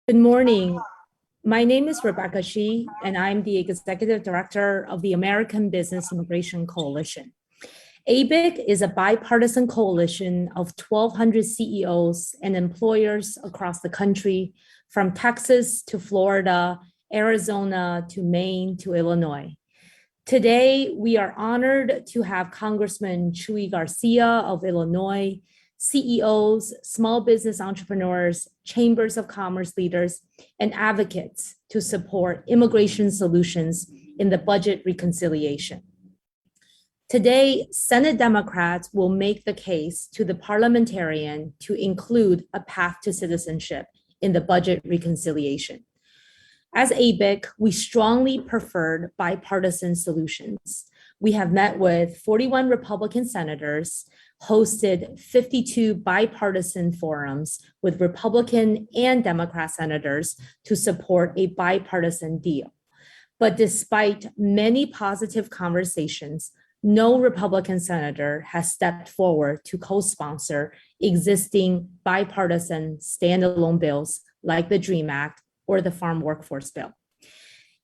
Good morning. My name is Rebecca Shi, and I'm the Executive Director of the American Business Immigration Coalition. ABIC is a bipartisan coalition of 1,200 CEOs and employers across the country, from Texas to Florida, Arizona to Maine to Illinois. Today, we are honored to have Congressman Chuy Garcia of Illinois, CEOs, small business entrepreneurs, chambers of commerce leaders, and advocates to support immigration solutions in the budget reconciliation. Today, Senate Democrats will make the case to the parliamentarian to include a path to citizenship in the budget reconciliation. As ABIC, we strongly preferred bipartisan solutions. We have met with 41 Republican senators, hosted 52 bipartisan forums with Republican and Democrat senators to support a bipartisan deal. But despite many positive conversations, no Republican senator has stepped forward to co-sponsor existing bipartisan standalone bills like the DREAM Act or the Farm Workforce Bill.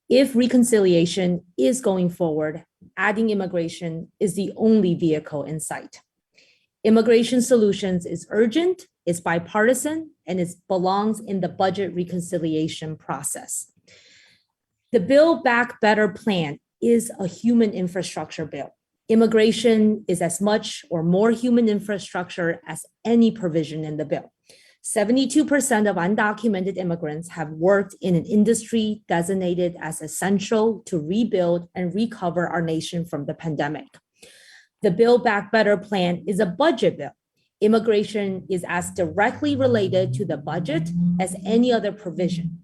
If reconciliation is going forward, adding immigration is the only vehicle in sight. Immigration solutions is urgent, it's bipartisan, and it belongs in the budget reconciliation process. The Build Back Better plan is a human infrastructure bill. Immigration is as much or more human infrastructure as any provision in the bill. 72% of undocumented immigrants have worked in an industry designated as essential to rebuild and recover our nation from the pandemic. The Build Back Better plan is a budget bill. Immigration is as directly related to the budget as any other provision.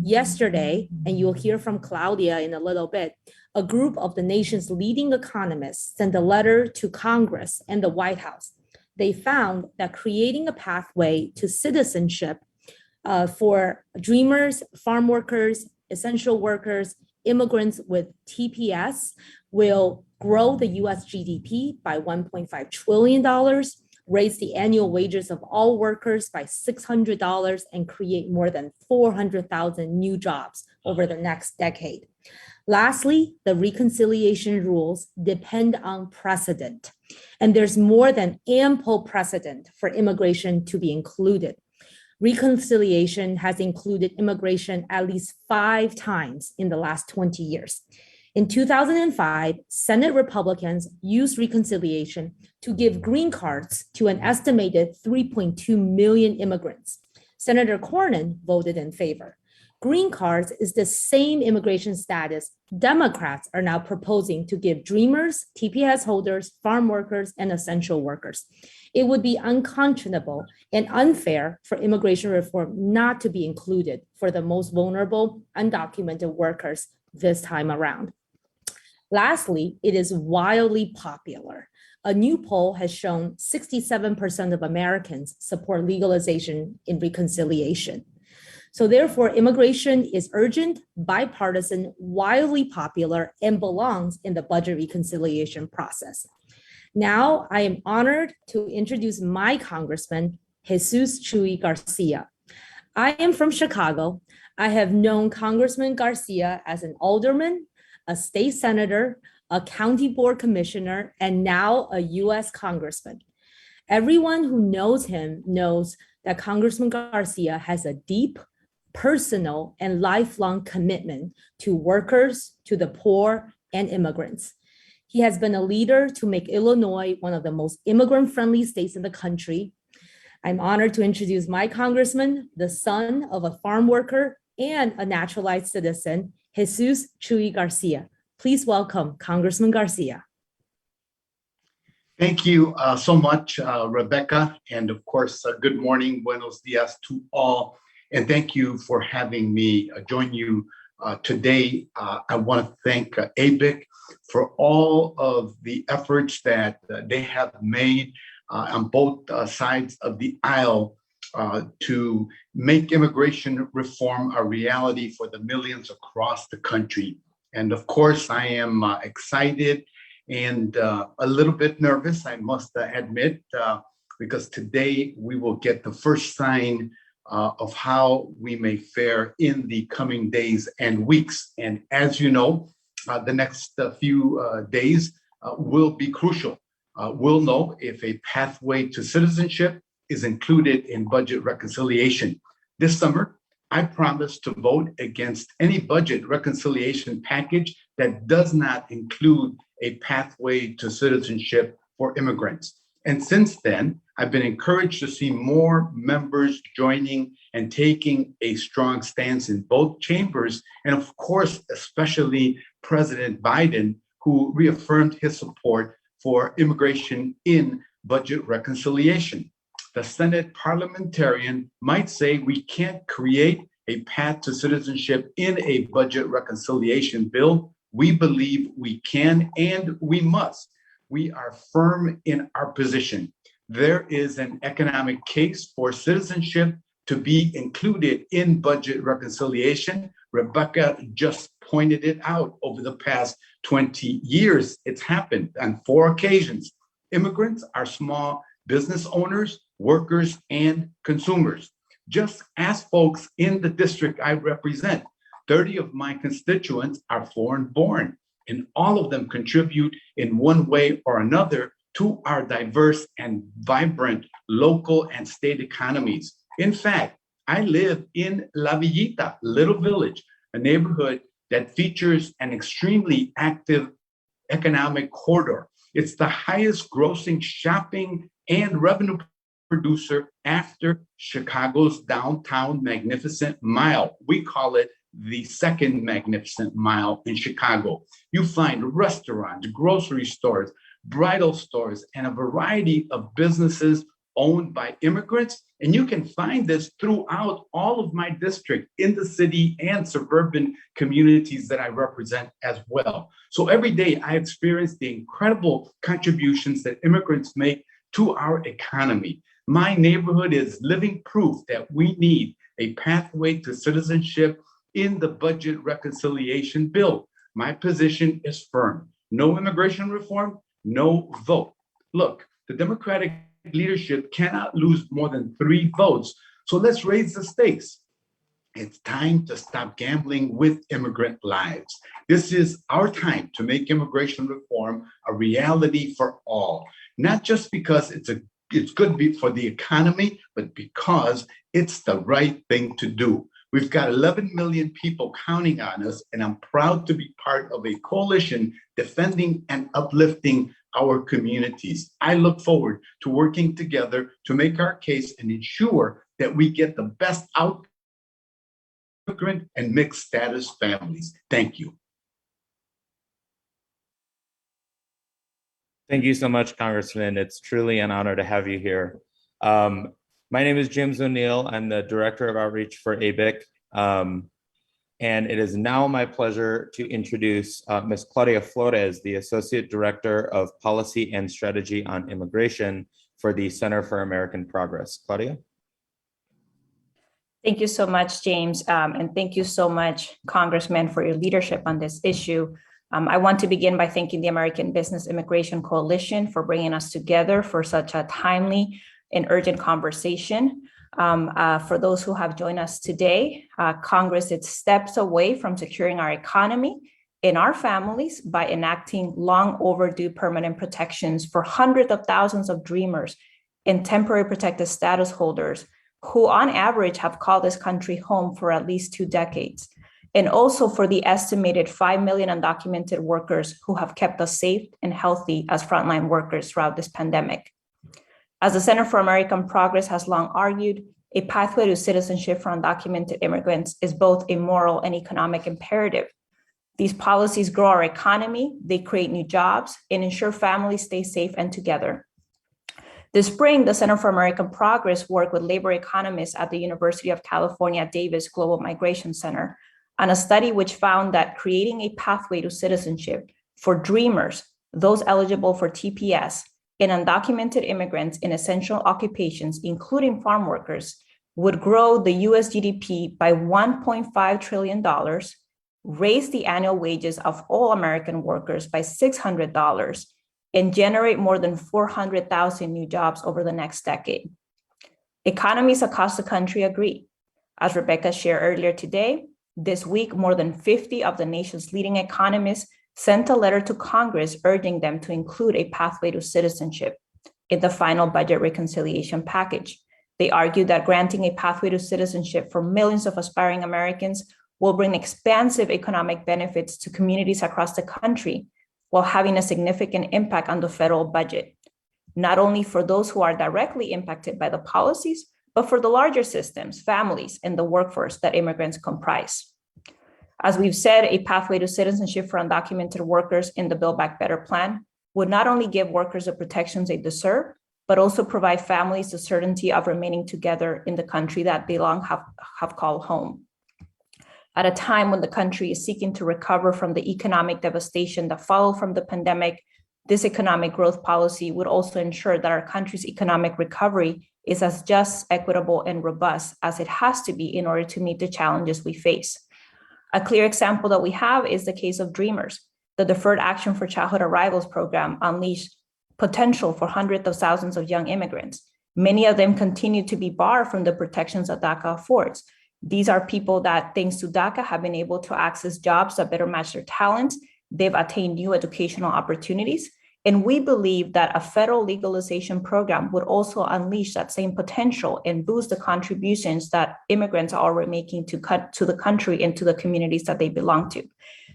Yesterday, and you'll hear from Claudia in a little bit, a group of the nation's leading economists sent a letter to Congress and the White House. They found that creating a pathway to citizenship for dreamers, farm workers, essential workers, immigrants with TPS will grow the US GDP by $1.5 trillion, raise the annual wages of all workers by $600, and create more than 400,000 new jobs over the next decade. Lastly, the reconciliation rules depend on precedent, and there's more than ample precedent for immigration to be included. Reconciliation has included immigration at least 5 times in the last 20 years. In 2005, Senate Republicans used reconciliation to give green cards to an estimated 3.2 million immigrants. Senator Cornyn voted in favor. Green cards is the same immigration status Democrats are now proposing to give dreamers, TPS holders, farm workers, and essential workers. It would be unconscionable and unfair for immigration reform not to be included for the most vulnerable undocumented workers this time around. Lastly, it is wildly popular. A new poll has shown 67% of Americans support legalization in reconciliation. So therefore, immigration is urgent, bipartisan, wildly popular, and belongs in the budget reconciliation process. Now, I am honored to introduce my congressman, Jesus Chuy Garcia. I am from Chicago. I have known Congressman Garcia as an alderman, a state senator, a county board commissioner, and now a US congressman. Everyone who knows him knows that Congressman Garcia has a deep, personal, and lifelong commitment to workers, to the poor, and immigrants. He has been a leader to make Illinois one of the most immigrant-friendly states in the country. I'm honored to introduce my congressman, the son of a farm worker and a naturalized citizen, Jesus Chuy Garcia. Please welcome Congressman Garcia. Thank you so much, Rebecca. And of course, good morning, buenos dias to all. And thank you for having me join you today. I want to thank ABIC for all of the efforts that they have made on both sides of the aisle to make immigration reform a reality for the millions across the country. And of course, I am excited and a little bit nervous, I must admit, because today we will get the first sign of how we may fare in the coming days and weeks. And as you know, the next few days will be crucial. We'll know if a pathway to citizenship is included in budget reconciliation. This summer, I promise to vote against any budget reconciliation package that does not include a pathway to citizenship for immigrants. And since then, I've been encouraged to see more members joining and taking a strong stance in both chambers. And of course, especially President Biden, who reaffirmed his support for immigration in budget reconciliation. The Senate parliamentarian might say we can't create a path to citizenship in a budget reconciliation bill. We believe we can and we must. We are firm in our position. There is an economic case for citizenship to be included in budget reconciliation. Rebecca just pointed it out. Over the past 20 years, it's happened on 4 occasions. Immigrants are small business owners, workers, and consumers. Just ask folks in the district I represent. 30 of my constituents are foreign born, and all of them contribute in one way or another to our diverse and vibrant local and state economies. In fact, I live in La Villita, Little Village, a neighborhood that features an extremely active economic corridor. It's the highest grossing shopping and revenue producer after Chicago's downtown Magnificent Mile. We call it the second Magnificent Mile in Chicago. You find restaurants, grocery stores, bridal stores, and a variety of businesses owned by immigrants. And you can find this throughout all of my district in the city and suburban communities that I represent as well. So every day I experience the incredible contributions that immigrants make to our economy. My neighborhood is living proof that we need a pathway to citizenship in the budget reconciliation bill. My position is firm. No immigration reform, no vote. Look, the Democratic leadership cannot lose more than 3 votes. So let's raise the stakes. It's time to stop gambling with immigrant lives. This is our time to make immigration reform a reality for all, not just because it's good for the economy, but because it's the right thing to do. We've got 11 million people counting on us, and I'm proud to be part of a coalition defending and uplifting our communities. I look forward to working together to make our case and ensure that we get the best out of immigrant and mixed status families. Thank you. Thank you so much, Congressman. It's truly an honor to have you here. My name is James O'Neill. I'm the Director of Outreach for ABIC. And it is now my pleasure to introduce Ms. Claudia Flores, the Associate Director of Policy and Strategy on Immigration for the Center for American Progress. Claudia? Thank you so much, James. And thank you so much, Congressman, for your leadership on this issue. I want to begin by thanking the American Business Immigration Coalition for bringing us together for such a timely and urgent conversation. For those who have joined us today, Congress is steps away from securing our economy and our families by enacting long overdue permanent protections for hundreds of thousands of dreamers and temporary protected status holders who on average have called this country home for at least 2 decades. And also for the estimated 5 million undocumented workers who have kept us safe and healthy as frontline workers throughout this pandemic. As the Center for American Progress has long argued, a pathway to citizenship for undocumented immigrants is both a moral and economic imperative. These policies grow our economy, they create new jobs, and ensure families stay safe and together. This spring, the Center for American Progress worked with labor economists at the University of California, Davis Global Migration Center on a study which found that creating a pathway to citizenship for dreamers, those eligible for TPS, and undocumented immigrants in essential occupations, including farm workers, would grow the US GDP by $1.5 trillion, raise the annual wages of all American workers by $600, and generate more than 400,000 new jobs over the next decade. Economies across the country agree. As Rebecca shared earlier today, this week, more than 50 of the nation's leading economists sent a letter to Congress urging them to include a pathway to citizenship in the final budget reconciliation package. They argued that granting a pathway to citizenship for millions of aspiring Americans will bring expansive economic benefits to communities across the country while having a significant impact on the federal budget, not only for those who are directly impacted by the policies, but for the larger systems, families, and the workforce that immigrants comprise. As we've said, a pathway to citizenship for undocumented workers in the Build Back Better plan would not only give workers the protections they deserve, but also provide families the certainty of remaining together in the country that they long have called home. At a time when the country is seeking to recover from the economic devastation that followed from the pandemic, this economic growth policy would also ensure that our country's economic recovery is as just, equitable, and robust as it has to be in order to meet the challenges we face. A clear example that we have is the case of Dreamers. The Deferred Action for Childhood Arrivals program unleashed potential for hundreds of thousands of young immigrants. Many of them continue to be barred from the protections that DACA affords. These are people that, thanks to DACA, have been able to access jobs that better match their talents. They've attained new educational opportunities. And we believe that a federal legalization program would also unleash that same potential and boost the contributions that immigrants are already making to the country and to the communities that they belong to.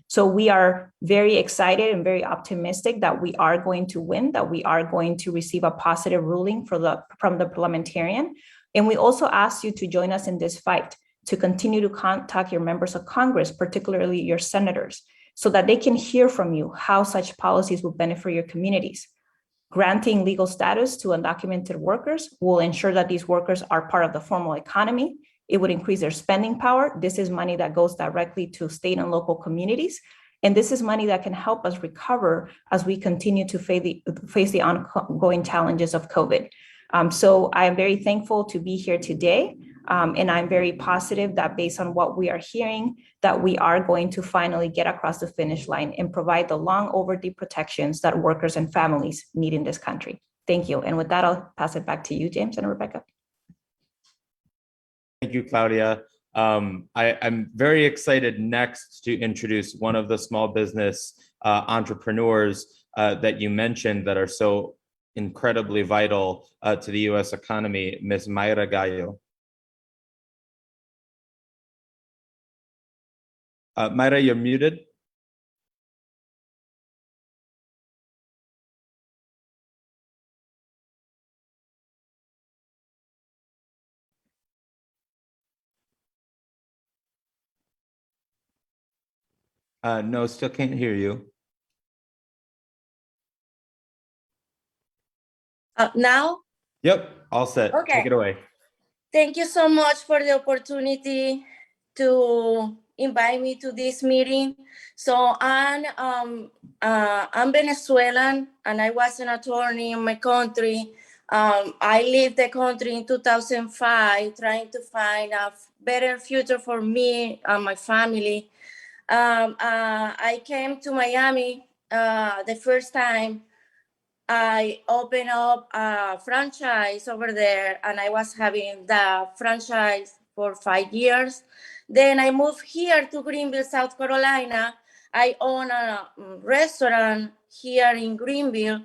So we are very excited and very optimistic that we are going to win, that we are going to receive a positive ruling from the parliamentarian. And we also ask you to join us in this fight, to continue to contact your members of Congress, particularly your senators, so that they can hear from you how such policies will benefit your communities. Granting legal status to undocumented workers will ensure that these workers are part of the formal economy. It would increase their spending power. This is money that goes directly to state and local communities. And this is money that can help us recover as we continue to face the ongoing challenges of COVID. So I am very thankful to be here today. And I'm very positive that based on what we are hearing, that we are going to finally get across the finish line and provide the long overdue protections that workers and families need in this country. Thank you. And with that, I'll pass it back to you, James and Rebecca. Thank you, Claudia. I'm very excited next to introduce one of the small business entrepreneurs that you mentioned that are so incredibly vital to the U.S. economy, Ms. Mayra Gallo. Mayra, you're muted. No, still can't hear you. Now? Yep, all set. Okay. Take it away. Thank you so much for the opportunity to invite me to this meeting. So I'm Venezuelan and I was an attorney in my country. I left the country in 2005 trying to find a better future for me and my family. I came to Miami the first time. I opened up a franchise over there and I was having the franchise for 5 years. Then I moved here to Greenville, South Carolina. I own a restaurant here in Greenville.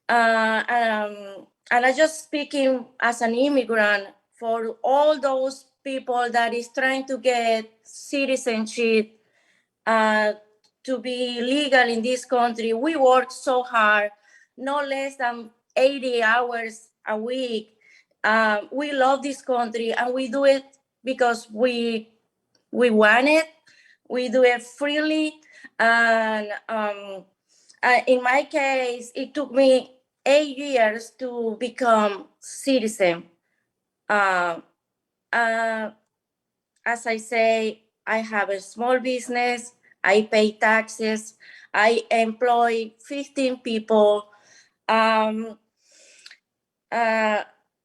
And I just speaking as an immigrant for all those people that is trying to get citizenship to be legal in this country. We work so hard, no less than 80 hours a week. We love this country and we do it because we want it. We do it freely. And in my case, it took me 8 years to become citizen. As I say, I have a small business. I pay taxes. I employ 15 people.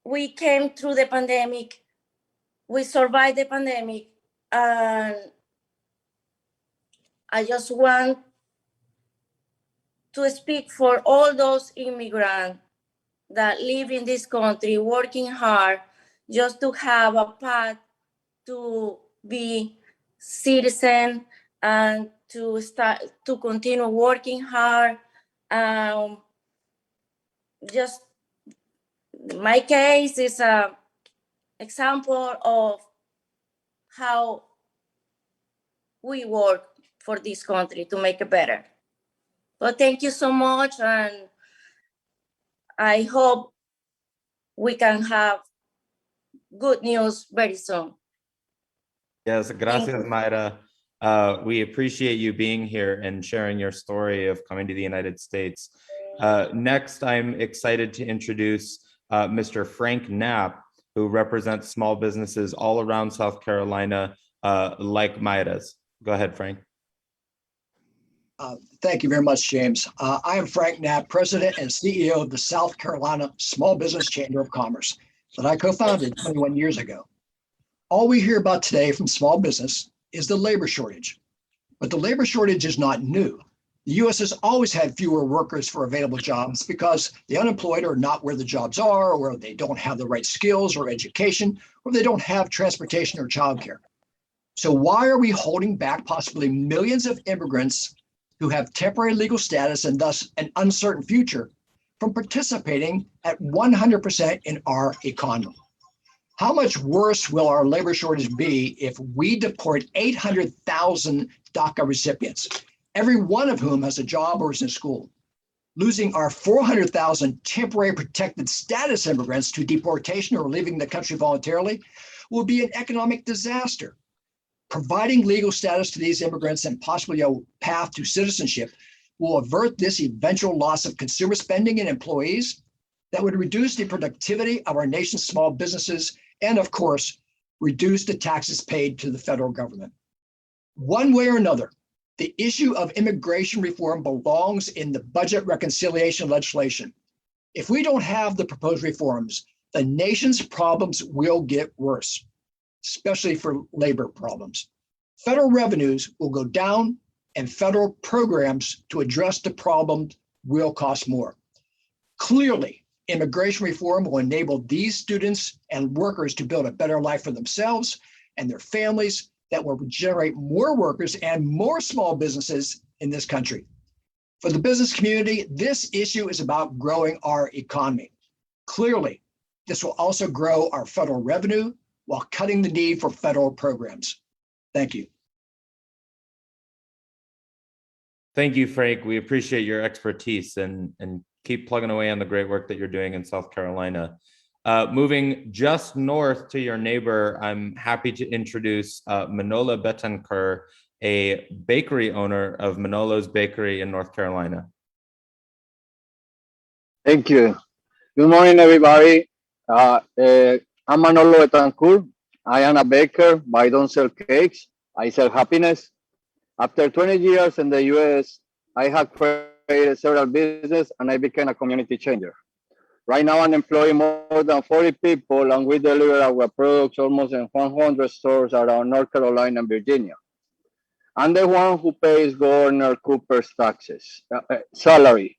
We came through the pandemic. We survived the pandemic. And I just want to speak for all those immigrants that live in this country, working hard, just to have a path to be citizen and to start to continue working hard. Just my case is a example of how we work for this country to make it better. But thank you so much, and I hope we can have good news very soon. Yes, gracias, you. Mayra. We appreciate you being here and sharing your story of coming to the United States. Next, I'm excited to introduce Mr. Frank Knapp, who represents small businesses all around South Carolina, like Mayra's. Go ahead, Frank. Thank you very much, James. I am Frank Knapp, President and CEO of the South Carolina Small Business Chamber of Commerce that I co-founded 21 years ago. All we hear about today from small business is the labor shortage, but the labor shortage is not new. The U.S. has always had fewer workers for available jobs because the unemployed are not where the jobs are, or they don't have the right skills or education, or they don't have transportation or childcare. So why are we holding back possibly millions of immigrants who have temporary legal status and thus an uncertain future from participating at 100% in our economy? How much worse will our labor shortage be if we deport 800,000 DACA recipients, every one of whom has a job or is in school? Losing our 400,000 temporary protected status immigrants to deportation or leaving the country voluntarily will be an economic disaster. Providing legal status to these immigrants and possibly a path to citizenship will avert this eventual loss of consumer spending and employees that would reduce the productivity of our nation's small businesses and, of course, reduce the taxes paid to the federal government. One way or another, the issue of immigration reform belongs in the budget reconciliation legislation. If we don't have the proposed reforms, the nation's problems will get worse, especially for labor problems. Federal revenues will go down and federal programs to address the problem will cost more. Clearly, immigration reform will enable these students and workers to build a better life for themselves and their families that will generate more workers and more small businesses in this country. For the business community, this issue is about growing our economy. Clearly, this will also grow our federal revenue while cutting the need for federal programs. Thank you. Thank you, Frank. We appreciate your expertise and keep plugging away on the great work that you're doing in South Carolina. Moving just north to your neighbor, I'm happy to introduce Manolo Betancourt, a bakery owner of Manolo's Bakery in North Carolina. Thank you. Good morning, everybody. I'm Manolo Betancourt. I am a baker, but I don't sell cakes. I sell happiness. After 20 years in the US, I have created several businesses and I became a community changer. Right now, I'm employing more than 40 people and we deliver our products almost in 100 stores around North Carolina and Virginia. I'm the one who pays Governor Cooper's taxes, salary.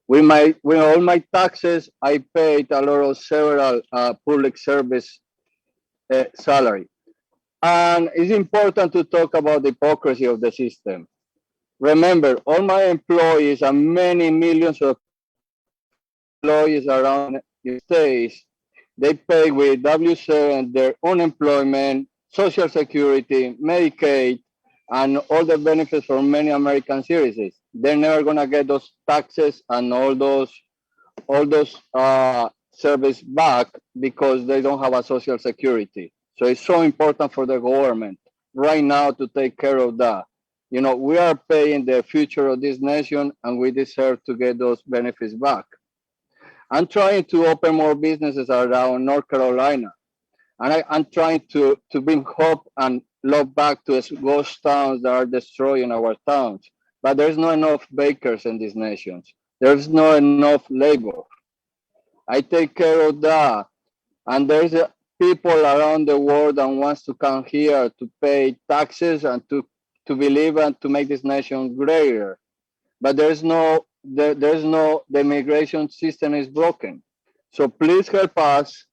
With all my taxes, I paid a lot of several public service salary. And it's important to talk about the hypocrisy of the system. Remember, all my employees and many millions of employees around the states, they pay with W-7 their unemployment, Social Security, Medicaid, and all the benefits for many American citizens. They're never gonna get those taxes and all those service back because they don't have a Social Security. So it's so important for the government right now to take care of that. You know, we are paying the future of this nation and we deserve to get those benefits back. I'm trying to open more businesses around North Carolina. And I'm trying to bring hope and love back to ghost towns that are destroying our towns. But there's not enough bakers in these nations. There's not enough labor. I take care of that. And there's people around the world that wants to come here to pay taxes and to believe and to make this nation greater. But the immigration system is broken. So please help us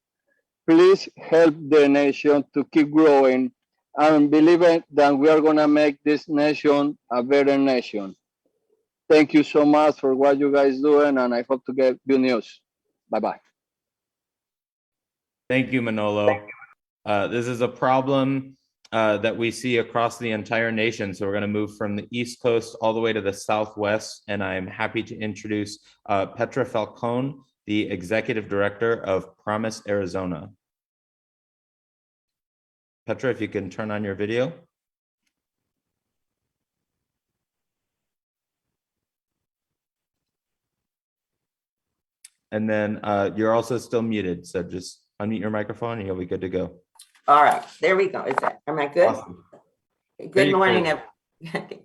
Please help the nation to keep growing and believe that we are going to make this nation a better nation. Thank you so much for what you guys doing, and I hope to get good news. Bye-bye. Thank you, Manolo. This is a problem that we see across the entire nation. So we're going to move from the East Coast all the way to the Southwest. And I'm happy to introduce Petra Falcone, the Executive Director of Promise, Arizona. Petra, if you can turn on your video. And then you're also still muted. So just unmute your microphone and you'll be good to go. All right, there we go. Am I good? Awesome. Good morning.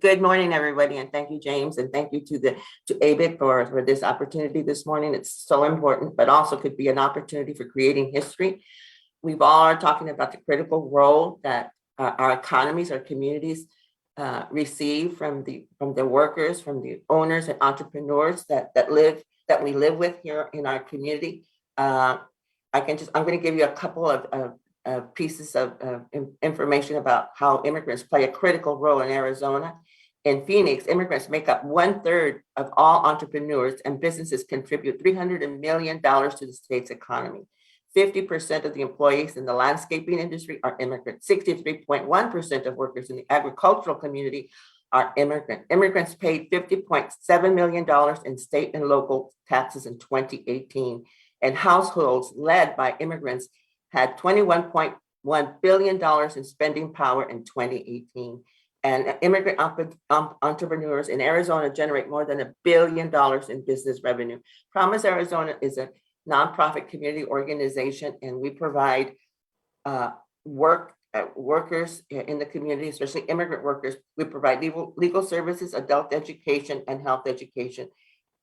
Good morning, everybody, and thank you, James, and thank you to ABIC for this opportunity this morning. It's so important, but also could be an opportunity for creating history. We've all are talking about the critical role that our economies, our communities receive from the workers, from the owners and entrepreneurs that we live with here in our community. I'm going to give you a couple of pieces of information about how immigrants play a critical role in Arizona. In Phoenix, immigrants make up 1/3 of all entrepreneurs, and businesses contribute $300 million to the state's economy. 50% of the employees in the landscaping industry are immigrants. 63.1% of workers in the agricultural community are immigrant. Immigrants paid $50.7 million in state and local taxes in 2018, and households led by immigrants had $21.1 billion in spending power in 2018. And immigrant entrepreneurs in Arizona generate more than $1 billion in business revenue. Promise Arizona is a nonprofit community organization, and we provide workers in the community, especially immigrant workers. We provide legal services, adult education, and health education.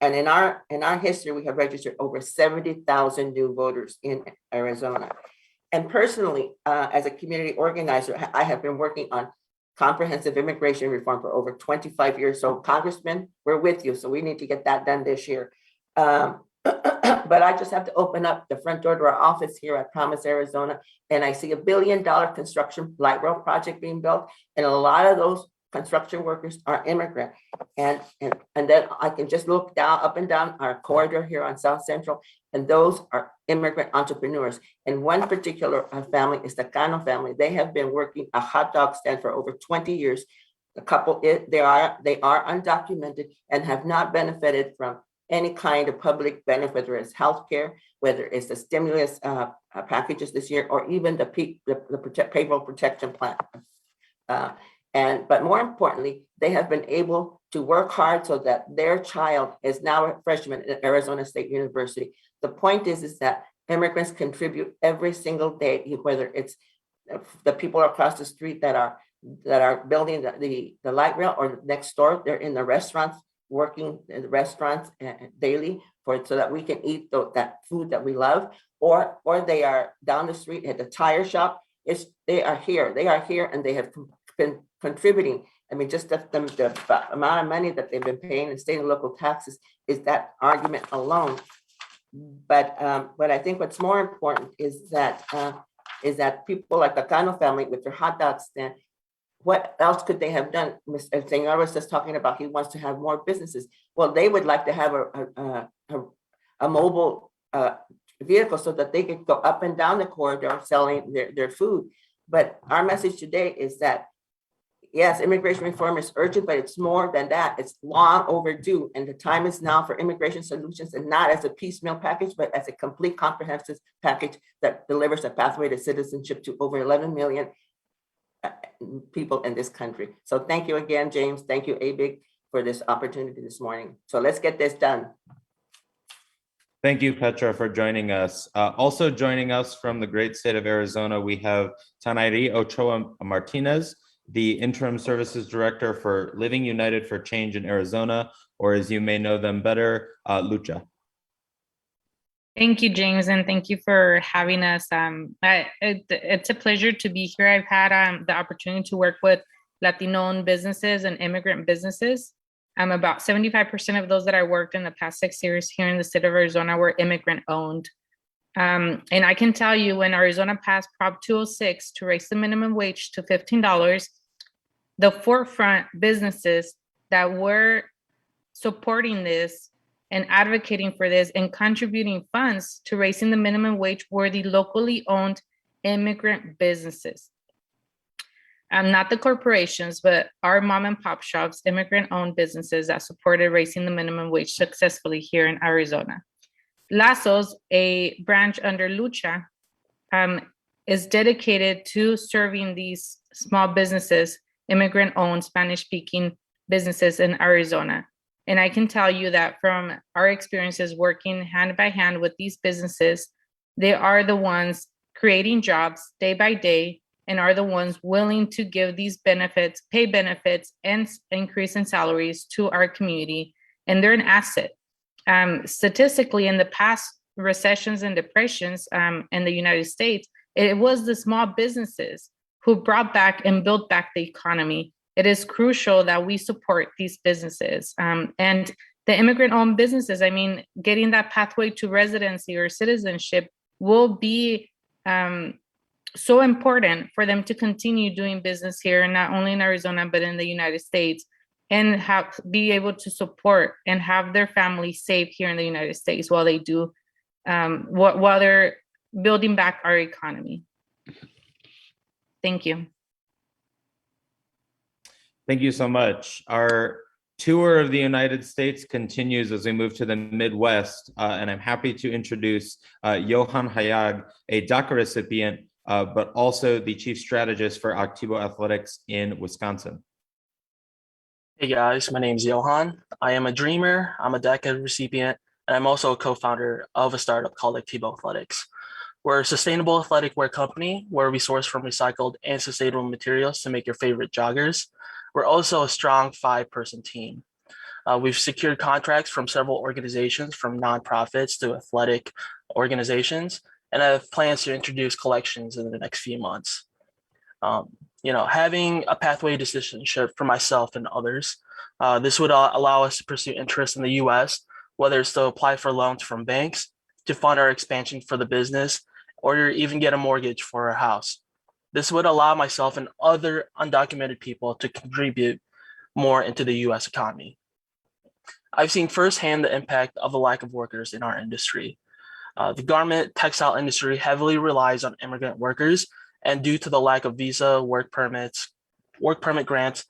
And in our history, we have registered over 70,000 new voters in Arizona. And personally, as a community organizer, I have been working on comprehensive immigration reform for over 25 years. So Congressman, we're with you. So we need to get that done this year. But I just have to open up the front door to our office here at Promise, Arizona, and I see $1 billion construction light rail project being built. And a lot of those construction workers are immigrant. And then I can just look up and down our corridor here on South Central, and those are immigrant entrepreneurs. And one particular family is the Cano family. They have been working a hot dog stand for over 20 years. The couple, they are undocumented and have not benefited from any kind of public benefit, whether it's healthcare, whether it's the stimulus packages this year, or even the payroll protection plan. But more importantly, they have been able to work hard so that their child is now a freshman at Arizona State University. The point is that immigrants contribute every single day, whether it's the people across the street that are building the light rail, or next door, they're in the restaurants, working in the restaurants daily so that we can eat that food that we love, or they are down the street at the tire shop. They are here, and they have been contributing. I mean, just the amount of money that they've been paying in state and local taxes is that argument alone. But I think what's more important is that people like the Cano family with their hot dog stand, what else could they have done? Mr. Senor was just talking about he wants to have more businesses. Well, they would like to have a mobile vehicle so that they could go up and down the corridor selling their food. But our message today is that, yes, immigration reform is urgent, but it's more than that. It's long overdue. And the time is now for immigration solutions, and not as a piecemeal package, but as a complete comprehensive package that delivers a pathway to citizenship to over 11 million people in this country. So thank you again, James. Thank you, ABIC, for this opportunity this morning. So let's get this done. Thank you, Petra, for joining us. Also joining us from the great state of Arizona, we have Tanairi Ochoa Martinez, the Interim Services Director for Living United for Change in Arizona, or as you may know them better, Lucha. Thank you, James, and thank you for having us. It's a pleasure to be here. I've had the opportunity to work with Latino-owned businesses and immigrant businesses. About 75% of those that I worked in the past 6 years here in the state of Arizona were immigrant-owned. And I can tell you when Arizona passed Prop 206 to raise the minimum wage to $15, the forefront businesses that were supporting this and advocating for this and contributing funds to raising the minimum wage were the locally owned immigrant businesses. Not the corporations, but our mom and pop shops, immigrant-owned businesses that supported raising the minimum wage successfully here in Arizona. Lazos, a branch under Lucha, is dedicated to serving these small businesses, immigrant-owned, Spanish-speaking businesses in Arizona. And I can tell you that from our experiences working hand by hand with these businesses, they are the ones creating jobs day by day and are the ones willing to give these benefits, pay benefits, and increase in salaries to our community. And they're an asset. Statistically, in the past recessions and depressions in the United States, it was the small businesses who brought back and built back the economy. It is crucial that we support these businesses. And the immigrant-owned businesses, I mean, getting that pathway to residency or citizenship will be so important for them to continue doing business here, not only in Arizona, but in the United States, and be able to support and have their family safe here in the United States while they do, while they're building back our economy. Thank you. Thank you so much. Our tour of the United States continues as we move to the Midwest, and I'm happy to introduce Johan Hayag, a DACA recipient, but also the chief strategist for Activo Athletics in Wisconsin. Hey guys, my name is Johan. I am a dreamer, I'm a DACA recipient, and I'm also a co-founder of a startup called Activo Athletics. We're a sustainable athletic wear company where we source from recycled and sustainable materials to make your favorite joggers. We're also a strong 5-person team. We've secured contracts from several organizations, from nonprofits to athletic organizations, and I have plans to introduce collections in the next few months. Having a pathway to citizenship for myself and others, this would allow us to pursue interest in the US, whether it's to apply for loans from banks, to fund our expansion for the business, or even get a mortgage for our house. This would allow myself and other undocumented people to contribute more into the US economy. I've seen firsthand the impact of the lack of workers in our industry. The garment textile industry heavily relies on immigrant workers, and due to the lack of visa, work permit grants,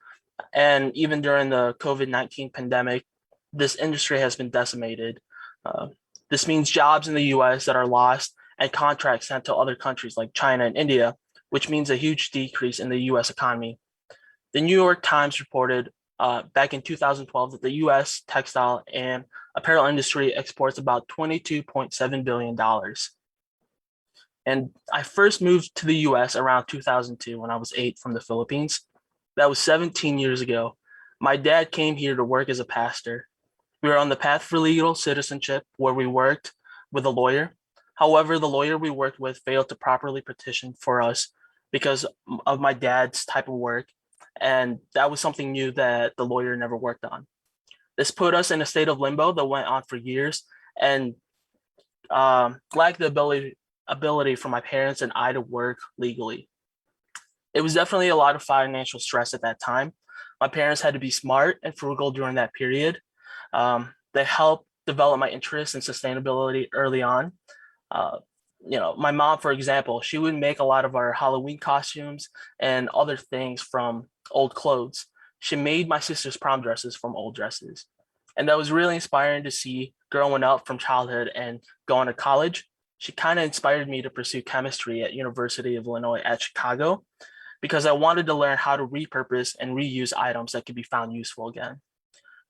and even during the COVID-19 pandemic, this industry has been decimated. This means jobs in the US that are lost and contracts sent to other countries like China and India, which means a huge decrease in the US economy. The New York Times reported back in 2012 that the US textile and apparel industry exports about $22.7 billion. And I first moved to the US around 2002 when I was 8 from the Philippines. That was 17 years ago. My dad came here to work as a pastor. We were on the path for legal citizenship where we worked with a lawyer. However, the lawyer we worked with failed to properly petition for us because of my dad's type of work. And that was something new that the lawyer never worked on. This put us in a state of limbo that went on for years and lacked the ability for my parents and I to work legally. It was definitely a lot of financial stress at that time. My parents had to be smart and frugal during that period. They helped develop my interest in sustainability early on. My mom, for example, she would make a lot of our Halloween costumes and other things from old clothes. She made my sister's prom dresses from old dresses. And that was really inspiring to see growing up from childhood and going to college. She kind of inspired me to pursue chemistry at University of Illinois at Chicago because I wanted to learn how to repurpose and reuse items that could be found useful again.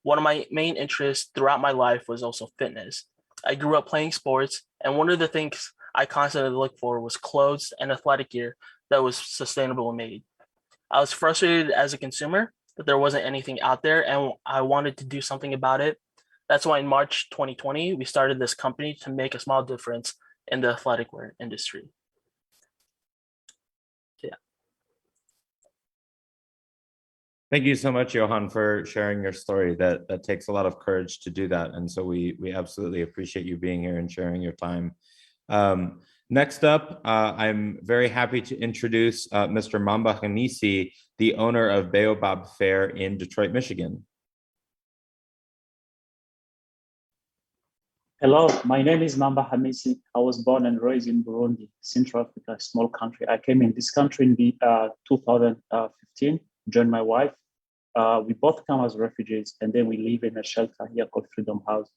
One of my main interests throughout my life was also fitness. I grew up playing sports, and one of the things I constantly looked for was clothes and athletic gear that was sustainable made. I was frustrated as a consumer that there wasn't anything out there, and I wanted to do something about it. That's why in March 2020, we started this company to make a small difference in the athletic wear industry. Yeah. Thank you so much, Johan, for sharing your story. That takes a lot of courage to do that. And so we absolutely appreciate you being here and sharing your time Next up, I'm very happy to introduce Mr. Mamba Hamisi, the owner of Baobab Fair in Detroit, Michigan. Hello, my name is Mamba Hamisi. I was born and raised in Burundi, Central Africa, a small country. I came in this country in 2015, joined my wife. We both come as refugees, and then we live in a shelter here called Freedom House.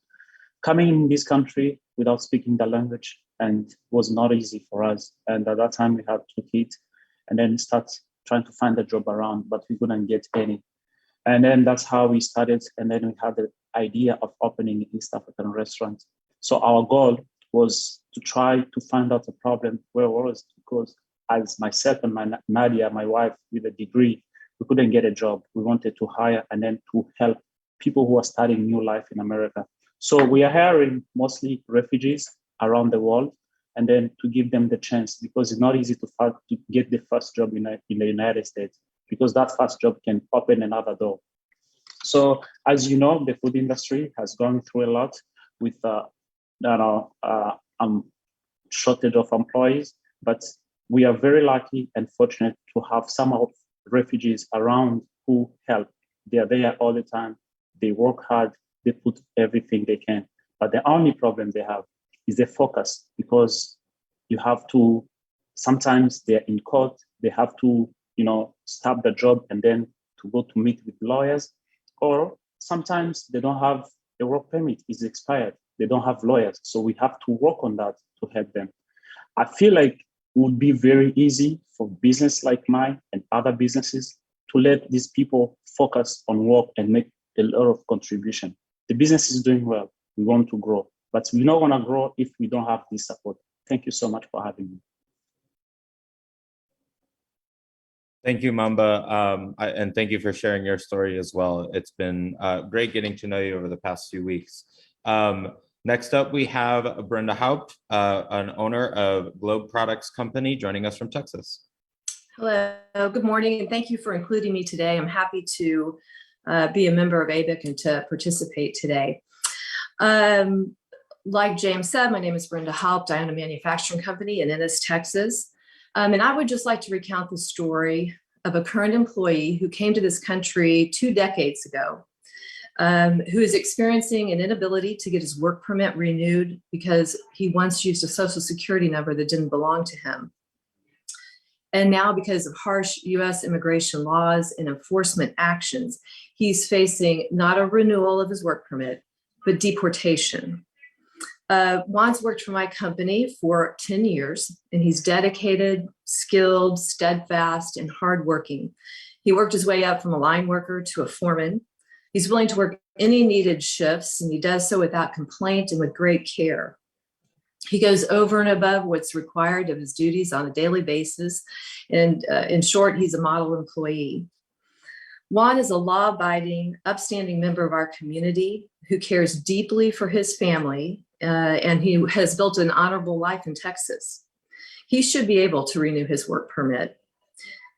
Coming in this country without speaking the language and was not easy for us. And at that time we had 2 kids, and then start trying to find a job around, but we couldn't get any. And then that's how we started. And then we had the idea of opening an East African restaurant. So our goal was to try to find out the problem where it was, because as myself and Nadia, my wife, with a degree, we couldn't get a job. We wanted to hire and then to help people who are starting new life in America. So we are hiring mostly refugees around the world, and then to give them the chance, because it's not easy to get the first job in the United States, because that first job can open another door. So as you know, the food industry has gone through a lot with shortage of employees, but we are very lucky and fortunate to have some of refugees around who help. They are there all the time. They work hard. They put everything they can. But the only problem they have is the focus, because you have to, sometimes they're in court, they have to, stop the job and then to go to meet with lawyers, or sometimes they don't have a work permit, is expired. They don't have lawyers. So we have to work on that to help them. I feel like it would be very easy for business like mine and other businesses to let these people focus on work and make a lot of contribution. The business is doing well. We want to grow, but we're not going to grow if we don't have this support. Thank you so much for having me. Thank you, Mamba, and thank you for sharing your story as well. It's been great getting to know you over the past few weeks. Next up, we have Brenda Haupt, an owner of Globe Products Company, joining us from Texas. Hello, good morning, and thank you for including me today. I'm happy to be a member of ABIC and to participate today. Like James said, my name is Brenda Haupt. I own a manufacturing company in Ennis, Texas. And I would just like to recount the story of a current employee who came to this country 2 decades ago, who is experiencing an inability to get his work permit renewed because he once used a social security number that didn't belong to him. And now, because of harsh US immigration laws and enforcement actions, he's facing not a renewal of his work permit, but deportation. Juan's worked for my company for 10 years, and he's dedicated, skilled, steadfast, and hardworking. He worked his way up from a line worker to a foreman. He's willing to work any needed shifts, and he does so without complaint and with great care. He goes over and above what's required of his duties on a daily basis. And in short, he's a model employee. Juan is a law-abiding, upstanding member of our community who cares deeply for his family, and he has built an honorable life in Texas. He should be able to renew his work permit.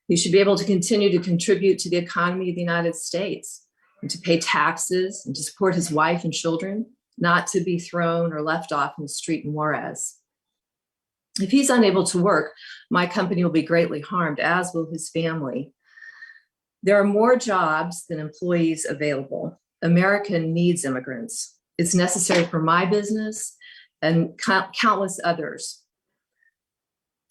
He should be able to continue to contribute to the economy of the United States and to pay taxes and to support his wife and children, not to be thrown or left off in the street in Juarez. If he's unable to work, my company will be greatly harmed, as will his family. There are more jobs than employees available. America needs immigrants. It's necessary for my business and countless others.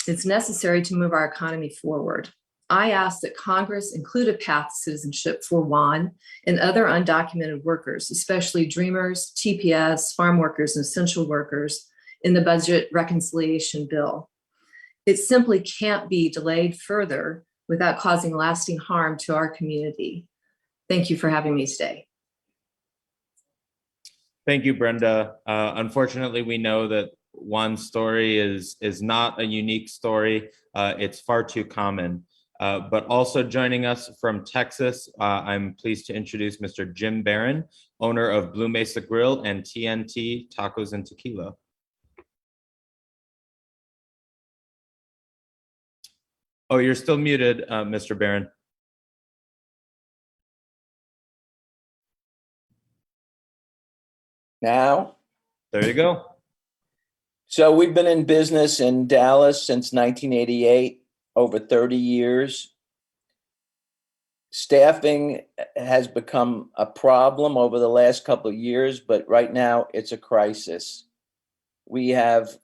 It's necessary to move our economy forward. I ask that Congress include a path to citizenship for Juan and other undocumented workers, especially dreamers, TPS, farm workers, and essential workers in the budget reconciliation bill. It simply can't be delayed further without causing lasting harm to our community. Thank you for having me today. Thank you, Brenda. Unfortunately, we know that Juan's story is not a unique story. It's far too common. But also joining us from Texas, I'm pleased to introduce Mr. Jim Barron, owner of Blue Mesa Grill and TNT Tacos and Tequila. Oh, you're still muted, Mr. Barron. Now, There you go. So we've been in business in Dallas since 1988, over 30 years. Staffing has become a problem over the last couple of years, but right now it's a crisis. We have,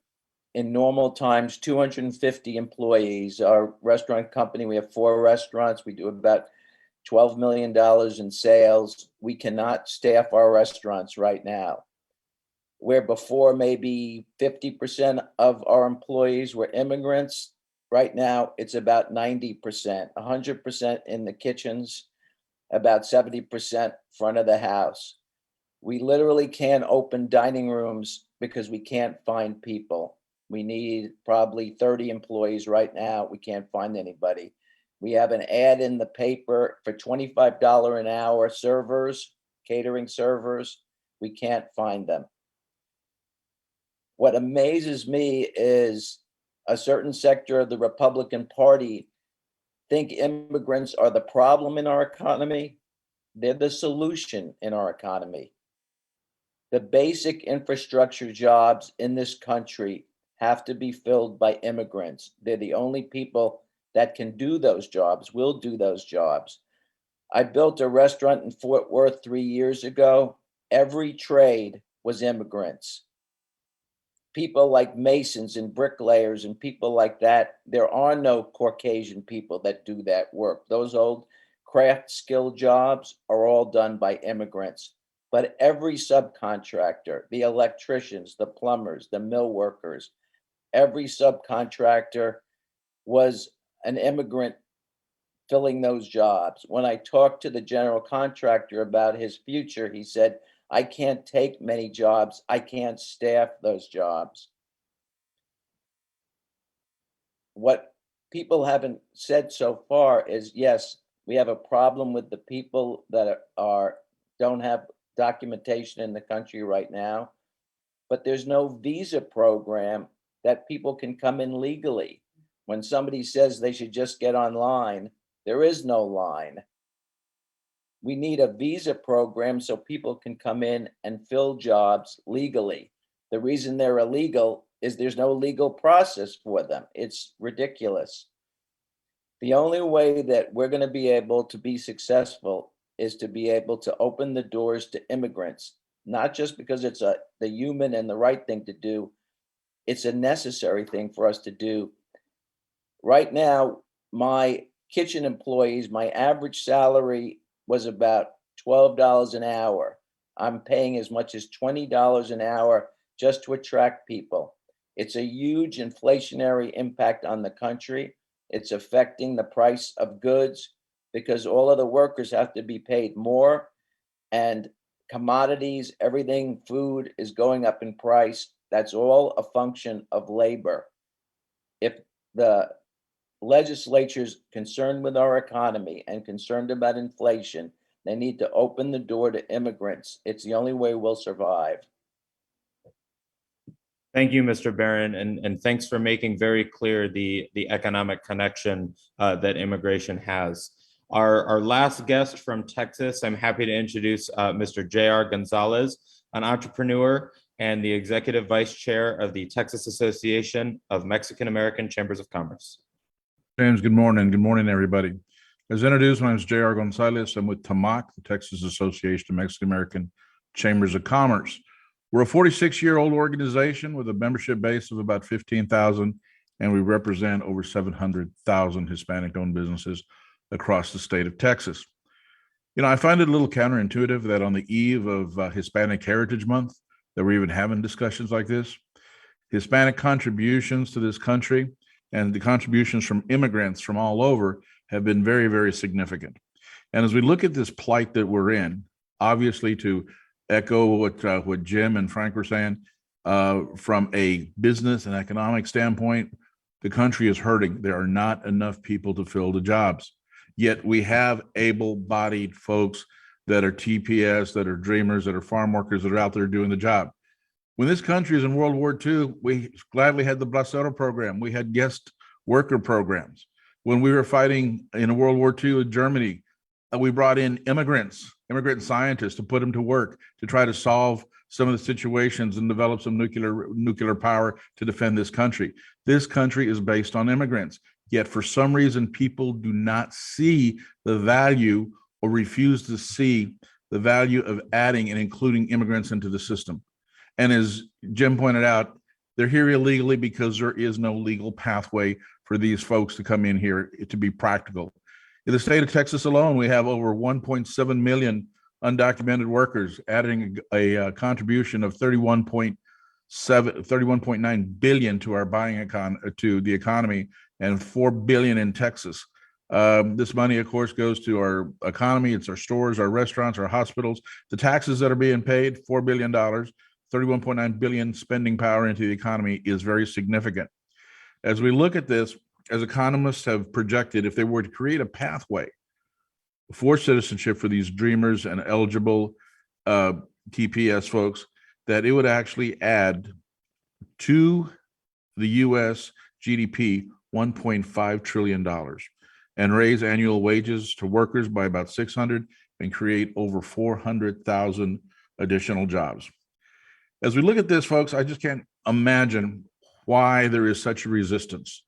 in normal times, 250 employees. Our restaurant company, we have 4 restaurants. We do about $12 million in sales. We cannot staff our restaurants right now. Where before maybe 50% of our employees were immigrants, right now it's about 90%, 100% in the kitchens, about 70% front of the house. We literally can't open dining rooms because we can't find people. We need probably 30 employees right now. We can't find anybody. We have an ad in the paper for $25 an hour servers, catering servers. We can't find them. What amazes me is a certain sector of the Republican Party think immigrants are the problem in our economy. They're the solution in our economy. The basic infrastructure jobs in this country have to be filled by immigrants. They're the only people that can do those jobs, will do those jobs. I built a restaurant in Fort Worth 3 years ago. Every trade was immigrants. People like masons and bricklayers and people like that. There are no Caucasian people that do that work. Those old craft skill jobs are all done by immigrants. But every subcontractor, the electricians, the plumbers, the mill workers, every subcontractor was an immigrant filling those jobs. When I talked to the general contractor about his future, he said, I can't take many jobs. I can't staff those jobs. What people haven't said so far is, yes, we have a problem with the people that don't have documentation in the country right now, but there's no visa program that people can come in legally. When somebody says they should just get online, there is no line. We need a visa program so people can come in and fill jobs legally. The reason they're illegal is there's no legal process for them. It's ridiculous. The only way that we're going to be able to be successful is to be able to open the doors to immigrants, not just because it's the human and the right thing to do. It's a necessary thing for us to do. Right now, my kitchen employees, my average salary was about $12 an hour. I'm paying as much as $20 an hour just to attract people. It's a huge inflationary impact on the country. It's affecting the price of goods because all of the workers have to be paid more, and commodities, everything, food is going up in price. That's all a function of labor. If the legislature's concerned with our economy and concerned about inflation, they need to open the door to immigrants. It's the only way we'll survive. Thank you, Mr. Barron, and thanks for making very clear the economic connection that immigration has. Our last guest from Texas, I'm happy to introduce Mr. J.R. Gonzalez, an entrepreneur and the Executive Vice Chair of the Texas Association of Mexican American Chambers of Commerce. James, good morning. Good morning, everybody. As introduced, my name is J.R. Gonzalez. I'm with TAMAC, the Texas Association of Mexican American Chambers of Commerce. We're a 46-year-old organization with a membership base of about 15,000, and we represent over 700,000 Hispanic-owned businesses across the state of Texas. You know, I find it a little counterintuitive that on the eve of Hispanic Heritage Month, that we're even having discussions like this. Hispanic contributions to this country and the contributions from immigrants from all over have been very, very significant. And as we look at this plight that we're in, obviously to echo what Jim and Frank were saying, from a business and economic standpoint, the country is hurting. There are not enough people to fill the jobs. Yet we have able-bodied folks that are TPS, that are dreamers, that are farm workers that are out there doing the job. When this country was in World War II, we gladly had the Bracero program. We had guest worker programs. When we were fighting in World War II in Germany, we brought in immigrant scientists to put them to work to try to solve some of the situations and develop some nuclear power to defend this country. This country is based on immigrants. Yet for some reason, people do not see the value or refuse to see the value of adding and including immigrants into the system. And as Jim pointed out, they're here illegally because there is no legal pathway for these folks to come in here to be practical. In the state of Texas alone, we have over 1.7 million undocumented workers, adding a contribution of 31.9 billion to our to the economy, and 4 billion in Texas. This money, of course, goes to our economy. It's our stores, our restaurants, our hospitals. The taxes that are being paid, $4 billion, 31.9 billion spending power into the economy is very significant. As we look at this, as economists have projected, if they were to create a pathway for citizenship for these dreamers and eligible TPS folks, that it would actually add to the US GDP $1.5 trillion and raise annual wages to workers by about 600 and create over 400,000 additional jobs. As we look at this, folks, I just can't imagine why there is such a resistance.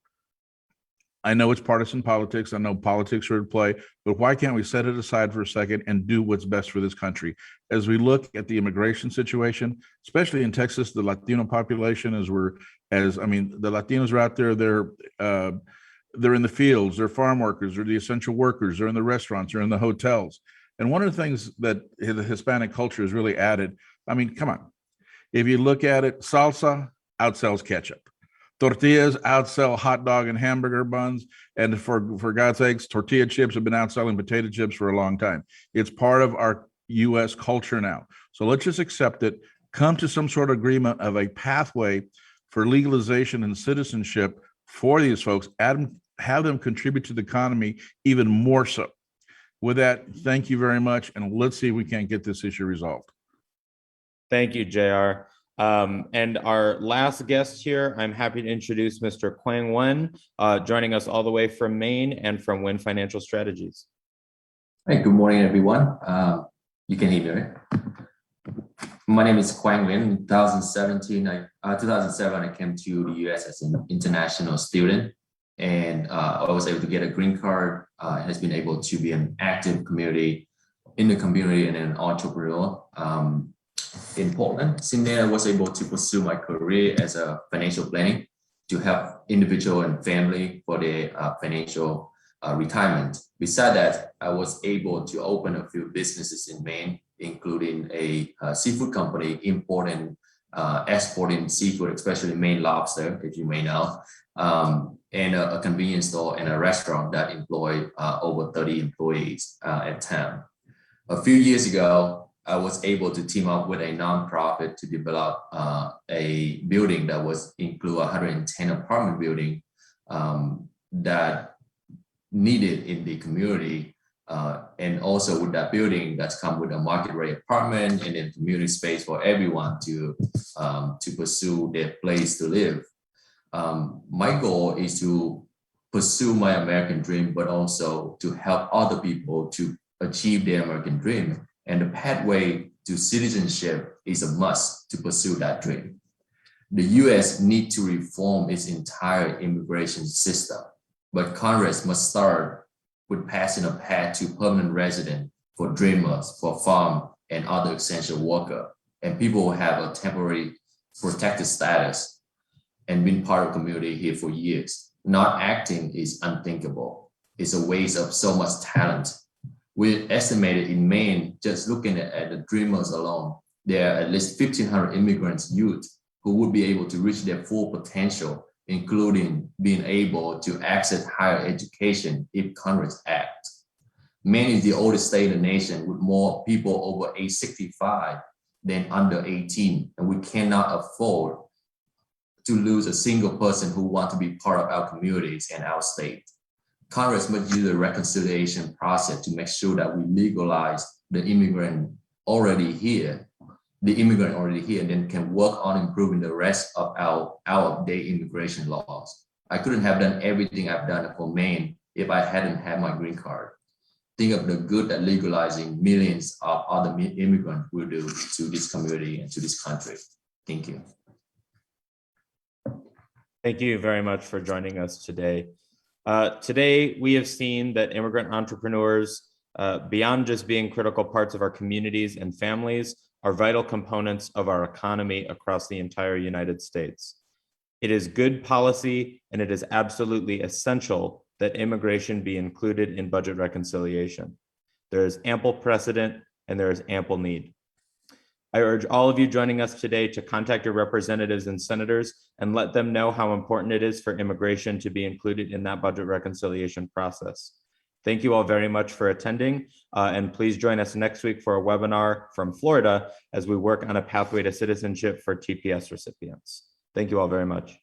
I know it's partisan politics. I know politics are at play, but why can't we set it aside for a second and do what's best for this country? As we look at the immigration situation, especially in Texas, the Latino population, the Latinos are out there, they're in the fields, they're farm workers, they're the essential workers, they're in the restaurants, they're in the hotels. And one of the things that the Hispanic culture has really added, I mean, come on. If you look at it, salsa outsells ketchup. Tortillas outsell hot dog and hamburger buns. And for God's sakes, tortilla chips have been outselling potato chips for a long time. It's part of our US culture now. So let's just accept it, come to some sort of agreement of a pathway for legalization and citizenship for these folks, have them contribute to the economy even more so. With that, thank you very much. And let's see if we can't get this issue resolved. Thank you, JR. And our last guest here, I'm happy to introduce Mr. Quang Nguyen, joining us all the way from Maine and from Win Financial Strategies. Hey, good morning, everyone. You can hear me, right? My name is Quang Nguyen. In 2007, I came to the US as an international student, and I was able to get a green card. Has been able to be an active in the community and an entrepreneur. In Portland. Since then, I was able to pursue my career as a financial planning to help individual and family for their financial retirement. Besides that, I was able to open a few businesses in Maine, including a seafood company, importing, exporting seafood, especially Maine lobster, if you may know, and a convenience store and a restaurant that employ over 30 employees at time. A few years ago, I was able to team up with a nonprofit to develop a building that was include 110 apartment building that needed in the community. And also with that building that's come with a market rate apartment and then community space for everyone to pursue their place to live. My goal is to pursue my American dream, but also to help other people to achieve their American dream. And the pathway to citizenship is a must to pursue that dream. The US needs to reform its entire immigration system, but Congress must start with passing a path to permanent resident for dreamers, for farm and other essential workers, and people who have a temporary protected status and been part of the community here for years. Not acting is unthinkable. It's a waste of so much talent. We estimated in Maine, just looking at the dreamers alone, there are at least 1,500 immigrants youth who would be able to reach their full potential, including being able to access higher education if Congress acts. Maine is the oldest state in the nation with more people over age 65 than under 18, and we cannot afford to lose a single person who wants to be part of our communities and our state. Congress must use the reconciliation process to make sure that we legalize the immigrant already here, and then can work on improving the rest of our out-of-date immigration laws. I couldn't have done everything I've done for Maine if I hadn't had my green card. think of the good that legalizing millions of other immigrants will do to this community and to this country. Thank you. Thank you very much for joining us today. Today, we have seen that immigrant entrepreneurs, beyond just being critical parts of our communities and families, are vital components of our economy across the entire United States. It is good policy and it is absolutely essential that immigration be included in budget reconciliation. There is ample precedent and there is ample need. I urge all of you joining us today to contact your representatives and senators and let them know how important it is for immigration to be included in that budget reconciliation process. Thank you all very much for attending, and please join us next week for a webinar from Florida as we work on a pathway to citizenship for TPS recipients. Thank you all very much.